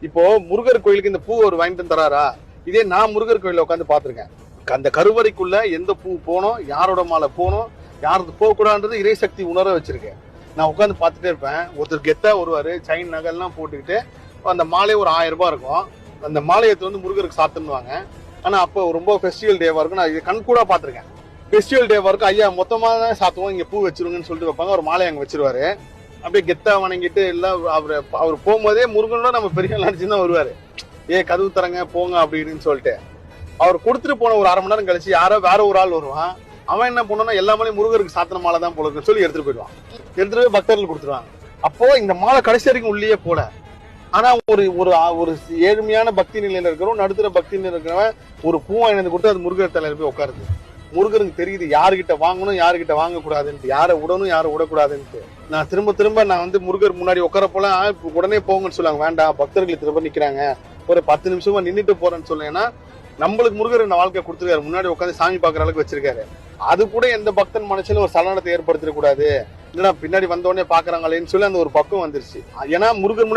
இப்போ முருகர் கோயிலுக்கு இந்த பூ ஒரு வாங்கிட்டு தராரா? இதே நான் முருகர் கோயில உட்காந்து பாத்திருக்கேன். அந்த கருவறைக்குள்ள எந்த பூ போனோம், யாரோட மாலை போனோம், யாருக்கு போகக்கூடாதுன்றது இறைசக்தி உணர வச்சிருக்கேன். நான் உட்காந்து பார்த்துட்டே இருப்பேன். ஒருத்தர் கெத்தா வருவாரு, செயின் நகைலாம் போட்டுக்கிட்டு. அந்த மாலை ஒரு 1000 ரூபாய் இருக்கும். அந்த மாலையை வந்து முருகருக்கு சாத்துன்னுவாங்க. ஆனா அப்போ ரொம்ப ஃபெஸ்டிவல் டேவா இருக்கும். நான் இது கண் கூட பாத்திருக்கேன். ஃபெஸ்டிவல் டேவா இருக்கும். ஐயா மொத்தமா தான் சாத்துவோம், இங்க பூ வச்சிருங்கன்னு சொல்லிட்டு வைப்பாங்க. ஒரு மாலை அங்க வச்சிருவாரு. அப்படியே கெத்தா வணங்கிட்டு எல்லாம் அவர் போகும்போதே முருகனோட நம்ம பெரிய நினைச்சு தான் வருவாரு. கதவு தரங்க போங்க அப்படின்னு சொல்லிட்டு அவர் கொடுத்துட்டு போன ஒரு 1/2 மணி நேரம் கழிச்சு யாரோ வேற ஒரு ஆள் வருவான். அவன் என்ன பண்ணா எல்லாமே முருகருக்கு சாத்தின மாலை தான் போல சொல்லி எடுத்துட்டு போயிடுவான். எடுத்துட்டு போய் பக்தர்கள் கொடுத்துருவாங்க. அப்போ இந்த மாலை கடைசி வரைக்கும் உள்ளே போல. ஆனா ஒரு ஒரு ஒரு ஏழ்மையான பக்தி நிலையில இருக்கிறவன், நடுத்தர பக்தி நிலையில இருக்கிறவன் ஒரு பூ வாங்கி கொடுத்து அது முருகர் தலையில போய் உட்காருது. முருகருக்கு தெரியுது யாருகிட்ட வாங்கணும், யாருகிட்ட வாங்க கூடாதுன்ட்டு, யாரை விடணும், யாரை விடக்கூடாதுன்ட்டு. நான் திரும்ப நான் வந்து முருகர் முன்னாடி உட்கார போல உடனே போங்கன்னு சொல்லுவாங்க. வேண்டாம், பக்தர்கள் திரும்ப நிக்கிறாங்க, ஒரு 10 நிமிஷமா நின்றுட்டு போறேன்னு சொல்லேன்னா, நம்மளுக்கு முருகர் இந்த வாழ்க்கை கொடுத்துருக்காரு. முன்னாடி உட்காந்து சாமி பாக்குற அளவுக்கு வச்சிருக்காரு. அது கூட எந்த பக்தன் மனசுல ஒரு சலனத்தை ஏற்படுத்திட கூடாது. இல்லைன்னா பின்னாடி வந்தோடனே பாக்குறாங்களேன்னு சொல்லி அந்த ஒரு பக்கம் வந்துருச்சு. ஏன்னா முருகர்